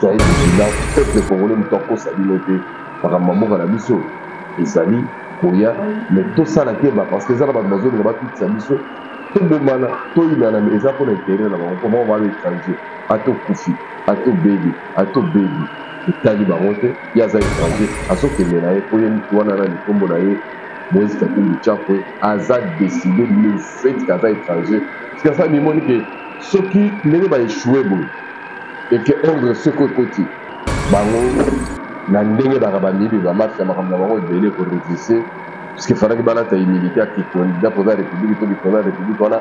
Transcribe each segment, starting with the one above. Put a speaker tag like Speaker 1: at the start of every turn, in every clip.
Speaker 1: soyez vigilants, peuple congolais nous toko sabinoté par mamoka na biso ezali koya mais tout ça la keba parce que ça la bazo de ba tout ça biso tout bomana to inana mais ça pour l'intérêt là comment on va l'étranger ato kufi ato baby etali bango te ye aza étranger azokende na ye po ye mutu wana na likombo na ye Moïse Katumbi Tchapwe aza décidé le fait qu'aza étranger parce que ça bimoni ke soki ndenge baéchoué boye et que ordre soko ekoti bango na ndenge bakabamili bamafia makambo na bango ebele korévise parce que falaki balata humilité ya kitonda mpoza république to kitonda république wana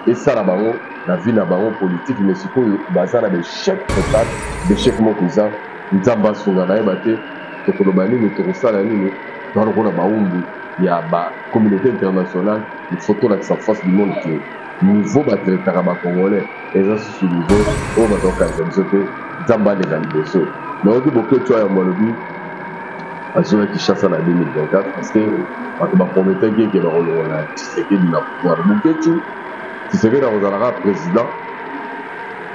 Speaker 1: esala bango na vie na bango politique mais sikoyo baza na d'échec total d'échec moko eza nzambe asunga nayeba te tokoloba nini tokosala nini toalokona baumbu ya bacommunauté internationale il faut tolakisa face du monde ke niveau batraitaka bacongolais eza susu niveau oyo bazokanisa biso te nzambe aleka liboso nayoki boketu aya malobi azoya kinshasa na 2024 parce que bato baprometaki eke bakolongola Tshisekedi na pouvoir boketu Tshisekedi akozalaka président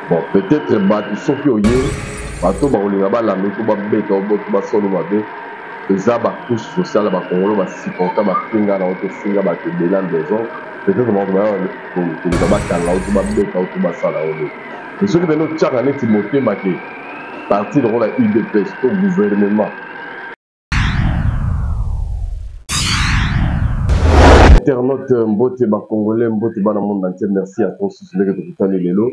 Speaker 1: bon peut-être bato soki oye bato bakolinga balanda to babeta oboto basolo mabe eza bacouche sociale bakongolo basupporta bafinga na otofinga bato ebele en maison peut-être bakolinga bakanga oto babeta oto basala oyo et soki pene otiaka neti motema ke parti lokola UDPS to gouvernement internaute mbote bacongolais mbote bana monde entier merci à tous ceux qui tokutani lelo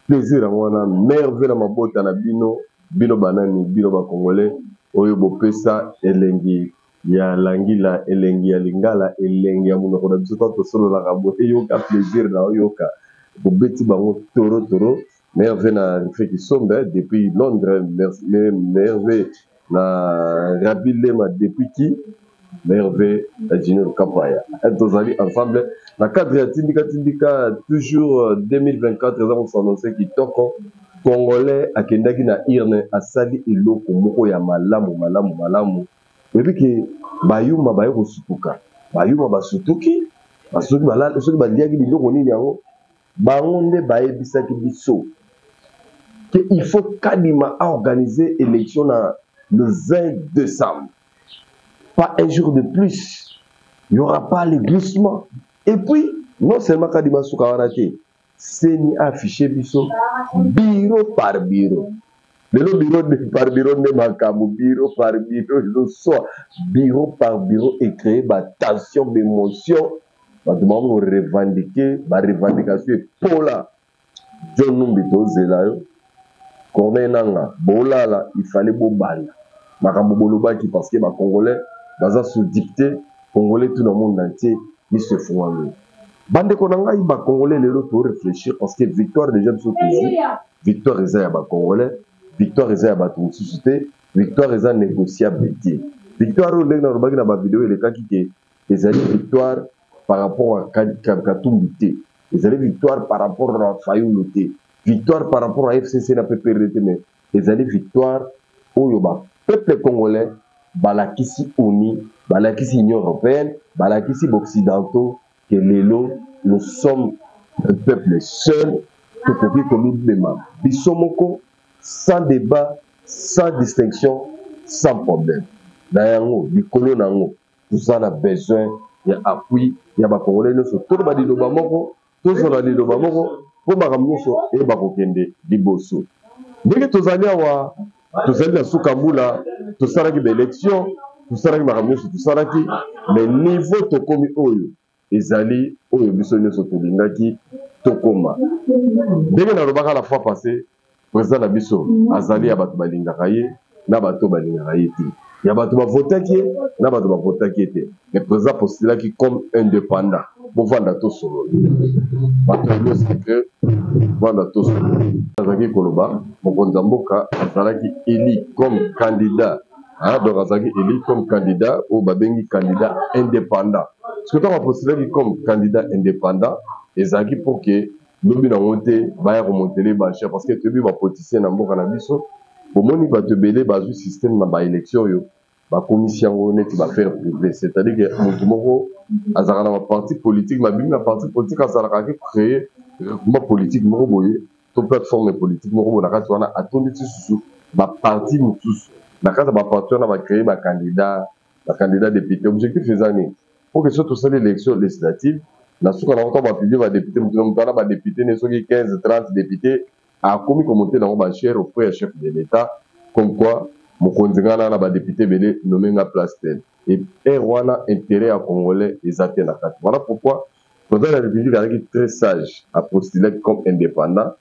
Speaker 1: plaisir yango wana merveille na mabota na bino banani bino bacongolais oyo bopesa elengi ya langila elengi ya lingala elengi ya monoko na biso to tosololaka bo eyoka plaisir na oyoka bobeti bango toro merveille na Rifeki Sombe depuis Londres merveille na Rabilema depuis qui merveille à Junior Kapaya tozali ensemble na cadre ya tindika toujours 2024 eza kosanonse kitoko congolais akendaki na irne asali eloko moko ya malamu epi ke bayuma baye kosutuka bayuma basutuki soki baliaki biloko nini yango bango nde bayebisaki biso que il faut Kadima a organisé élection le 20 décembre. Pas un jour de plus. Il n'y aura pas le glissement. Et puis, non seulement Kadima Soukawarate, c'est ni affiché biso bureau par bureau. Le bureau par bureau ne manquable, bureau par bureau, le soir, bureau par bureau est créé par tension d'émotion. Maintenant, on revendiquer, ma revendication est pour là. John Numbito Zelayo. Corneille Nanga, Bolala, il fallait Bobala. Makambo Bolobaki parce que les Congolais, baza sous dicté, Congolais tout le monde entier, ils se font en eux. Bande Konanga, il va Congolais les autres pour réfléchir parce que victoire déjà sur victoire est à Congolais, victoire est à toute société, victoire est négociable. Victoire au début dans la vidéo, il est cas qui les alliés victoire par rapport à Katumbité, les alliés victoire par rapport à Fayouloté. Victoire par rapport à FCC na PPRD mais les années victoire oyoba peuple congolais balakisi uni balakisi Union européenne balakisi occidentaux que lelo nous sommes un peuple seul tout pour comme demain bisomoko sans débat sans distinction sans problème d'ailleurs bikolo nango nous en a besoin il y a appui il y a ba congolais nous tout ba diloba moko tous on a diloba moko pour Maramuso et Bakokende Liboso. Dès que tu as na Soukambula, tu as des élections, tu as Maramuso, tu as mais niveau Tokomi Oyo, Ezali, Oyo Bissonio Sotolingaki, Tokoma. Dès que tu as la fois passée, président Nabiso, Azali Abatou Balingaraye, Nabato Balingaraye. Il y a Batou Votaki, Nabato Votaki était. Le président postulé qui comme indépendant. Pour vendre tout solo. Bato c'est que vendre tout solo. Azaki Koloba, Mokonzamboka, Azalaki élu comme candidat. Donc Azaki élu comme candidat ou Babengi candidat indépendant. Ce que tu as postulé comme candidat indépendant, Ezaki pour que l'objet n'a monté, va remonter les bâches parce que tu vas politicien dans Mboka Nabiso. Pour moi, il va te béler basé système dans l'élection. La commission honnête va faire privé. C'est-à-dire que mon azara na parti politique, ma bim na parti politique azara créer ma politique mo boye, to plateforme politique mo na kati wana atondi tsusu parti mosusu na kati ya parti wana bacréer candidat député. Objectif ezani pour que soki tosali élection législative na suka na kota bapiblie badéputé motu wana badéputé ne soki 15-30 député akomi komonte nango bachere auprès ya chef de l'état comme quoi mokonzi nga na badéputé ebele nommé nga place tel et wana intérêt ya congolais eza te na kati. Voilà pourquoi président de la république azalaki très sage à postuler comme indépendant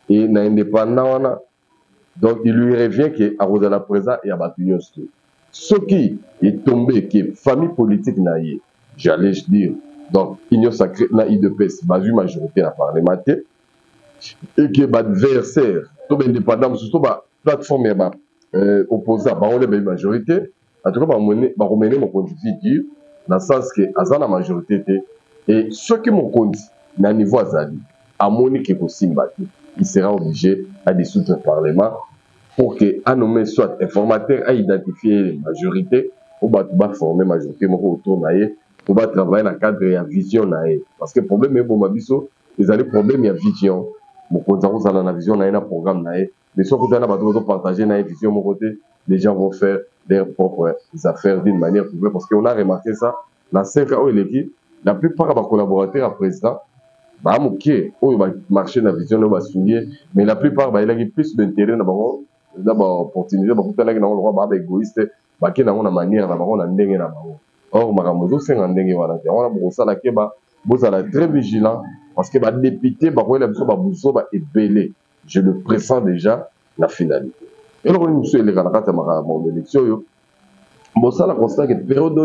Speaker 1: et na indépendant wana donc il lui revient que akozala présent ya bato nyonso ce qui est tombé que famille politique na ye j'allais dire donc union sacrée na IDPS bazwi majorité na parlementaire et que l'adversaire, tout indépendant, surtout la plateforme opposée à la majorité, en tout cas, va remener mon conduit dans le sens que à la majorité et ceux qui m'ont conduit dans le niveau azali, à Monique et Simbati, il sera obligé à dissoudre le Parlement pour que à nommer soit informateur à identifier la majorité ou va former la majorité autour de pour travailler dans le cadre de la vision. Parce que le problème est pour les années problème, il y a vision. La vision, on a un programme, mais si on a partagé la vision, mon côté, les gens vont faire leurs propres affaires d'une manière privée. Parce qu'on a remarqué ça, dans 5 ans, la plupart des collaborateurs à président, bah, marché dans la vision, mais la plupart, il y a plus d'intérêt dans l'opportunité, il y a des égoïstes, qui ont une manière, or, vous allez très vigilant. Parce que les députés, je le pressens déjà la finalité. Et alors, nous sommes les candidat à mon élection. Ça, la constat que période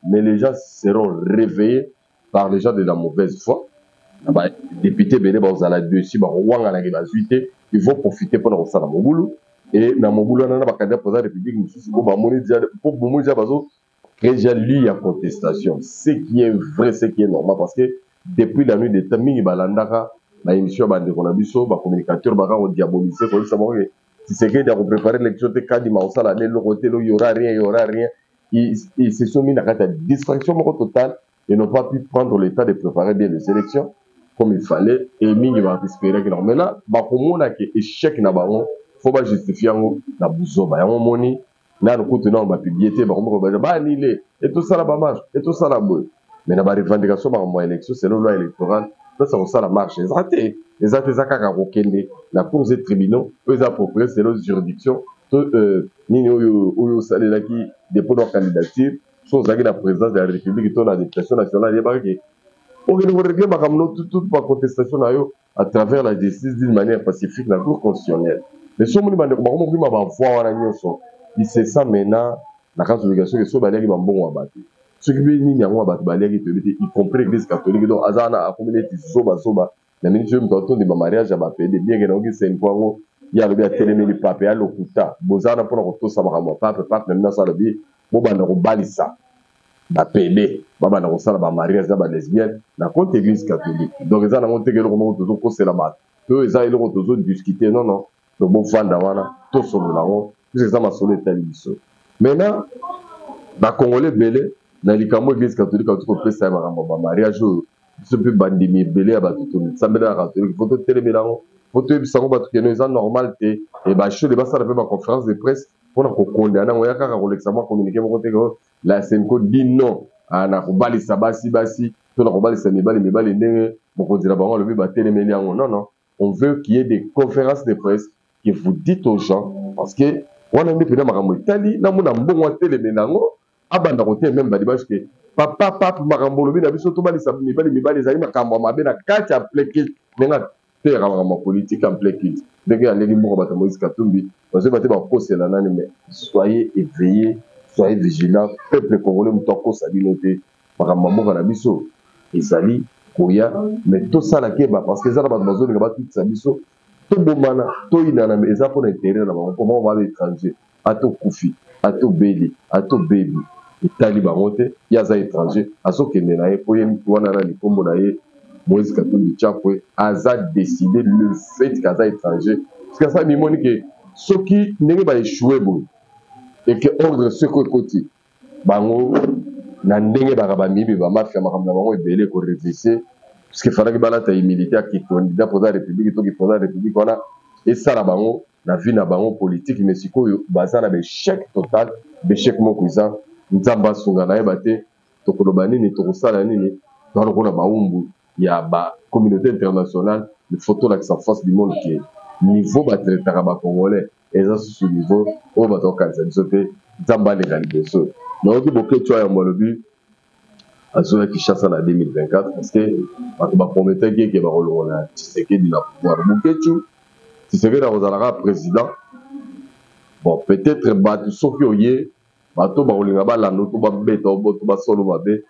Speaker 1: mais les gens seront réveillés par les gens de la mauvaise foi. Les députés, ils vont profiter pour nous ça dans mon boulot. Et dans mon boulot, on a candidat pour la République, déjà lui à contestation, ce qui est vrai, ce qui est normal, parce que depuis la nuit des temps, il y a une émission de communicateur, il diabolisé, si c'est qu'il a préparé l'élection de Kadima, il y aura rien, ils se sont mis dans la distraction totale et n'ont pas pu prendre le temps de préparer bien les élections comme il fallait, et il va espérer que non. Mais là, il y a un échec, il faut pas justifier la bouzoba, il y a un money. Là, nous continuons à publier, et tout ça là marche, et tout ça là bas. Mais la revendication de l'élection, c'est la loi électorale, ça la marche. Les actes la cour des tribunaux, eux appropriés, c'est leur juridiction. Ni nous salé là qui dépôt leur candidature, soit la présidence de la République, qui la députation nationale, on réglera toute contestation à travers la justice d'une manière pacifique, la cour constitutionnelle. Mais si on me dit il se sent maintenant la obligation que ce soit les bon abattre. Ce qui veut dire y compris l'église catholique, donc azana a communauté zoba la ministre de mariage à pédé bien que c'est une fois il y a le bien téléméli pape à l'okuta bozana pour que ça va pape maintenant ça le dit bon bana ko balisa ba pédé baba na ko sala ba mariage ba lesbienne na compte église catholique donc ezana monte que le comment toujours ko c'est là-bas que ça ils ont toujours discuter non donc bon fanda wana to solo là c'est ça ma solo télévision maintenant ba congolais belé na likambo église catholique quand tu peux ça ba mariage ce peut bandimi belé à ba tout ça me la catholique faut te télémélango faut te bisango ba tout c'est normal et ba chaud de ba ça fait ma conférence de presse pour ko condamner on ya kaka kolexama communiquer mon côté la Senko dit non na ko balisa basi to na ko balisa mibali ndenge mon ko dira bango le bi ba télémélango non on veut qu'il y ait des conférences de presse que vous dites aux gens parce que on a mis pendant makambo Italie na mona mbongo télémélango abanda ko te même ba parce que papa makambo lobi na biso to balisa mibali ezali makambo mabe na kati ya plekit nenga te makambo politique en plekit ndenge aleli moko bato Moïse Katumbi parce que bato ba kosela nani mais soyez éveillés soyez vigilants peuple congolais mutoko sabino te makambo moko na biso ezali koya mais to sala keba parce que ezala bato bazoli ba tout sa biso to bomana to inana mais eza pour intérêt na bango comment on va étranger ato kufi ato beli ato baby etali bango te ye aza étranger azokende na ye mpo ye wana na likombo na ye Moïse Katumbi Tchapwe aza décidé le fait qu'aza étranger parce que ça mimoni ke soki ndenge baéchoué boye et que ordre seko ekoti bango na ndenge baka bamibi bamafia makambo na bango ebele korevise parce que falaki balata humilité aki candidat pour la république to ki pour la république wana esala bango la vie na bango politique mais sikoyo baza na échec total échec moko iza nzamba sunga na yebate tokoloba nini tokosala nini dans kona baumbu ya ba communauté internationale le photo là qui s'en face du monde qui niveau ba traitera ba congolais et ça sous niveau au ba tokanza bisote nzamba les galibeso donc boké tu as molobi azoya Kinshasa na 2024 parce que ba promettait que ba rolona Tshisekedi na pouvoir boké tu sais que dans président bon peut-être bato soki oye bato bakolinga balanda to babeta oboto basolo mabe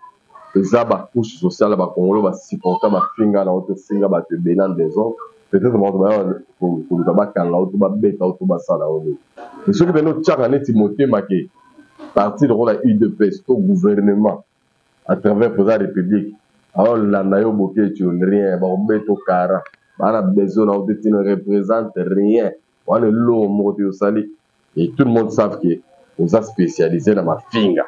Speaker 1: eza couche sociale bakongolo basupporta bafinga na oto finga bato ebela des autres peut-être bakoluka bakanga oto babeta oto basala oyo mais soki beno tiaka neti motema ke parti lokola UDPS to gouvernement à travers président de république aolanda yo boke tu rien bakobeta okara bana besoin na oto ti ne représente rien wana eloko moko te osali et tout le monde savent que vous êtes spécialisé dans ma finga.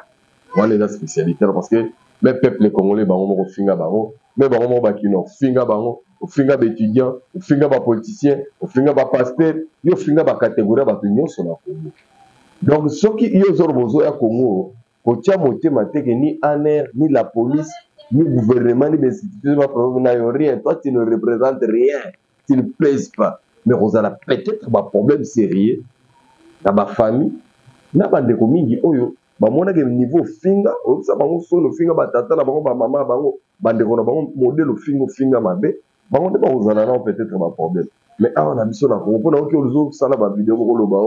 Speaker 1: On est spécialité parce que les peuples congolais, bango finga bango, mais bango bakino finga bango, au finga d'étudiants, au finga ba politiciens, au finga ba pasteur, yo finga ba catégorie ba tunyo sur la Congo. Donc ceux qui y ont besoin à Congo, ko tia moté mateke ni ANR, ni la police, ni gouvernement, ni les institutions n'a rien. Toi tu ne représentes rien, tu ne pèses pas. Mais vous avez peut-être un problème sérieux. Na ba famille na bandeko mingi oyo bamona ke niveau finga obisa bango solo finga batata na bango ba mama bango bandeko na bango modèle finga mabe bango te bazana na peut-être ba problème mais awa na biso na Congo pona oki ozo sala ba vidéo ko loba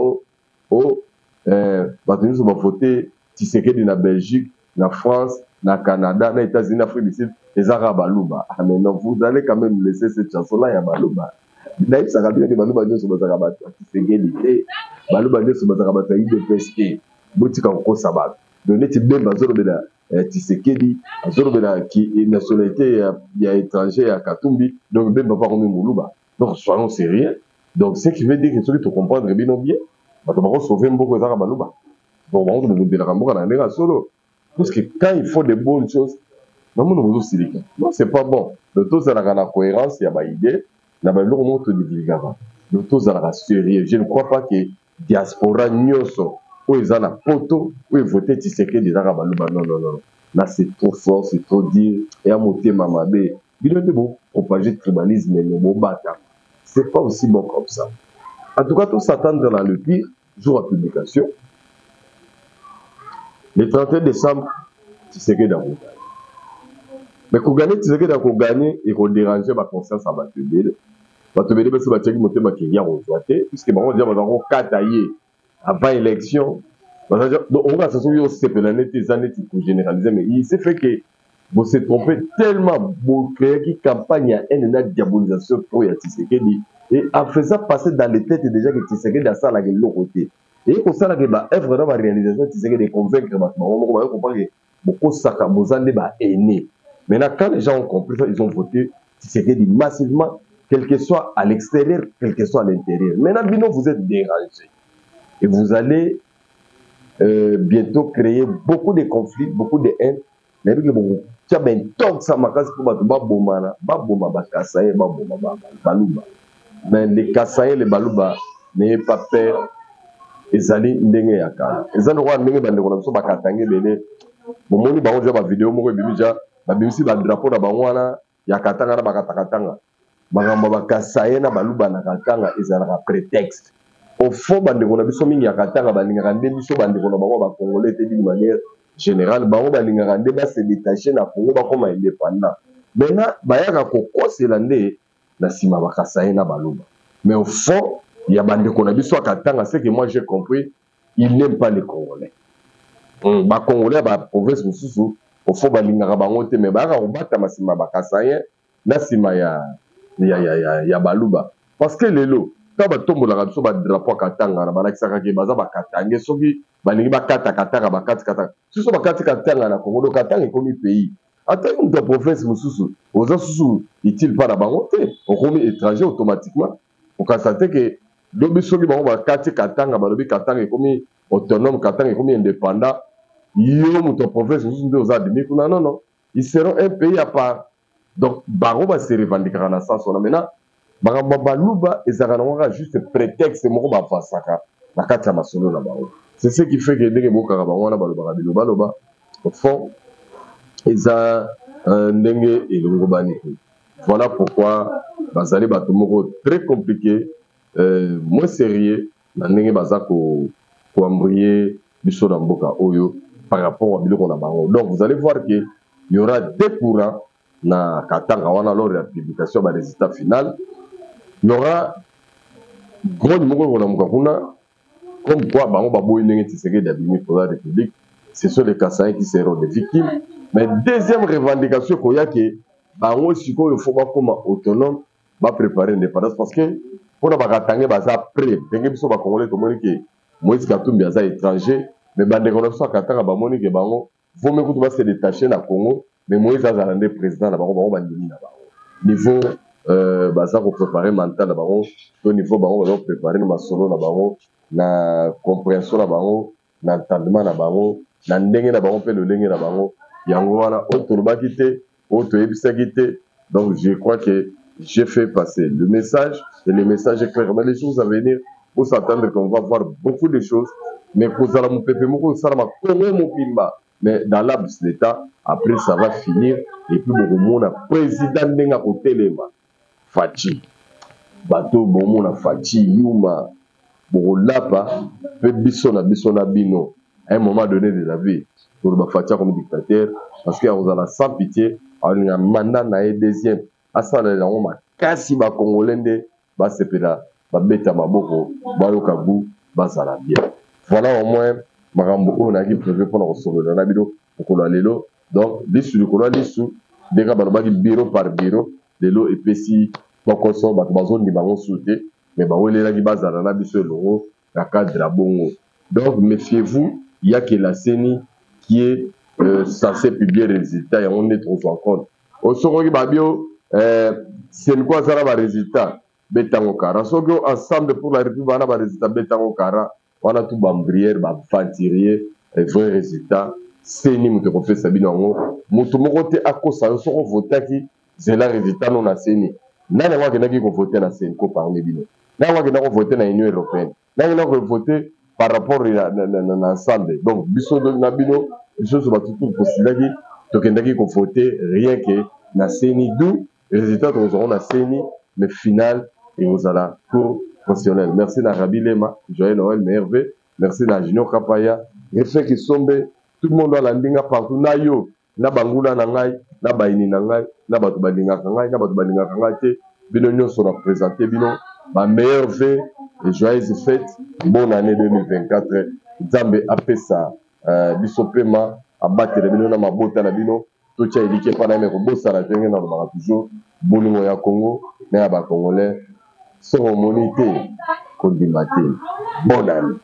Speaker 1: bato nyonso ba voter Tshisekedi na Belgique na France na Canada na États-Unis Afrique du Sud ezaka baluba mais non vous allez quand même laisser cette chanson là ya baluba nayebisaka bino ke baluba nyonso bazaka bato Tshisekedi te baluba nyonso bazaka bato ya UDPS te botika kokosa bato donc neti bemba azolobela Tshisekedi azolobela nationalité ya étranger ya Katumbi donc bemba pa komi moluba donc soyons sérieux donc ce qui veut dire que soki tocomprendre bino bien bato bakosauve mboko ezaka baluba donc bango tobundelaka mboka na ndenge ya solo parce que quand il faut de bonnes choses namona bozosilika non c'est pas bon donc tozalaka na cohérence ya baidée na baloko moko todivulgaka donc tozalaka sérieux je ne crois pas que diaspora nyonso oyo eza na poto oyo vote Tshisekedi ezaka baluba non là c'est trop fort c'est trop dire eya motema mabe bino nde bopropager tribalisme mais bobata c'est pas aussi bon comme ça en tout cas tout s'attendre dans le pire jour à publication le 31 décembre Tshisekedi akoganye mais koganye Tshisekedi akoganye ekodéranger baconscience ya bato ebele bato ebele basi batiaki motema ke ya kozwa te puisque bango dia baza kokata ye avant élection onga saso yo sepela neti eza neti kogénéraliser mais il s'est fait que vous se trompez tellement bocréaki campagne ya haine na diabolisation trop ya Tshisekedi et en faisant passer dans les têtes déjà que Tshisekedi asalaka eloko te et kosalaka baœuvre na baréalisation Tshisekedi convaincre bato bango moko bayo comprendre ke bokosaka boza nde bahaine maintenant quand les gens ont compris ça ils ont voté Tshisekedi massivement quel que soit à l'extérieur, quel que soit à l'intérieur. Maintenant, bino, vous êtes dérangé. Et vous allez bientôt créer beaucoup de conflits, beaucoup de haine. Mais tu as bien tant ça m'a cassé pour baboma bakasaye baboma baluba. Mais les kasaye les baluba n'ayez pas peur. Ils allaient ndenge yakala. Ils allaient voir ndenge bande kona so bakatange bele. Bomoni bango déjà ba vidéo moko bibija, ba bimisi ba drapeau na bangwana yakatanga na bakatakatanga. Bagamba bakasaye na baluba na katanga ezalaka prétexte au fond bandeko na biso mingi ya katanga balingaka nde biso bandeko na bango bakongolais te d'une manière générale bango balingaka nde base détaché na Congo bakoma indépendant maintenant bayaka kokosela nde na nsima bakasaye na baluba mais au fond ya bandeko na biso ya katanga c'est que moi j'ai compris il n'aime pas les Congolais bakongolais ba province mosusu au fond balingaka bango te mais bayaka kobata masima bakasaye na nsima ya baluba parce que lelo quand batombolaka biso badrapeau katanga na balakisaka ke baza bakatange soki balingi bakata katanga bakati katanga soso bakati katanga na Congo do katanga ekomi pays ataki moto ya province mosusu oza susu utile mpa na bango te okomi étranger automatiquement okonstate ke lobi soki bango bakati katanga balobi katanga ekomi autonome katanga ekomi indépendant yo moto ya province mosusu nde oza adimi kuna non ils seront un pays à part. Donc, Baro va se revendiquer dans ce sens. Maintenant, makambo baluba ezalaka juste prétexte moko bavasaka na kati ya masolo na bango. C'est ce qui fait que ndenge bokaka bango wana balobaka biloba au fond eza ndenge elongobani. Voilà pourquoi bazali bato moko très compliqué, moins sérieux na ndenge baza koembrouiller biso na mboka oyo par rapport à biloko na bango. Donc vous allez voir que il y aura des courants na katanga wana lors de la publication des résultats final. Il y aura gros numéro na mukakuna comme quoi bango baboyi ndenge Tshisekedi abimi pour la République. Ce sont les Kassaïens qui seront des victimes. Mais deuxième revendication qu'il y a que bango siko il faut pas comme autonome va préparer l'indépendance parce que pour la bagatangue baza prêt ndenge biso ba congolais to moni que Moïse Katumbi aza étranger mais bande konoso katanga ba moni que bango vaut mieux que se détacher na Congo mais Moïse aza le président na bango bandimi na bango niveau baza ko préparer mental na bango au niveau bango baza préparer na masolo na bango na compréhension na bango na entendement na bango na ndenge na bango pe le ndenge na bango yango wana otolobaki te otoyebisaki te. Donc je crois que j'ai fait passer le message et le message est clair. Mais les choses à venir, pour s'attendre qu'on va voir beaucoup de choses, mais pour ça mon peuple moko ça ma Congo mon pimba mais dans l'abs l'état après ça va finir et puis beaucoup monde président ndenga kotelema Fachi bateau bon monde Fachi Yuma Borolapa peut biso na bino à un moment donné de la vie pour le Fachi comme dictateur parce qu'il y a la sans pitié on a mandat na deuxième à ça là on ma kasi ba congolais nde ba sepela ba beta maboko ba yokabu ba zala bien. Voilà au moins makambo on a qui prévu pour nous sauver na bino pour la lelo. Donc lisu likolo lisu deka balobaki bureau par bureau lelo epesi tokoso bato bazondi bango souté mais bawelelaki bazala na biso elongo na cadre ya bongo. Donc méfiez-vous, il y a que la CENI qui est censé publier les résultats et on est trop en compte. Au second babio c'est quoi ça va résultat betango kara soki ensemble pour la République on a ba résultat betango kara on a tout bambrière ba venturier vrai résultat CENI muto ko fait sabino ngo muto moko te akosa soko votaki zela résultat non na CENI nani wa kenaki ko voter na CENI ko parmi bino nani wa kenaki ko voter na Union européenne nani na ko voter par rapport à ensemble. Donc biso na bino biso so ba tout posilaki to kendaki ko voter rien que na CENI d'où résultat nous aurons la CENI mais final et vous allez cours professionnel. Merci na Rabi Lema Joël Noël Mervé, merci na Junior Kapaya effet qui sombe tout le monde dans la ndinga partout na yo na bangula na ngai na baini na ngai na batu balinga ngai na batu balinga ngai te bino nyonso na présenter bino ma meilleure vœux et joyeuse fête bonne année 2024 Nzambe apesa biso pema abattre bino na mabota na bino totia elike pa na me kobosa na tenge na lobaka toujours bolingo ya Congo na ya ba Congolais soko monité kondima te bonne année.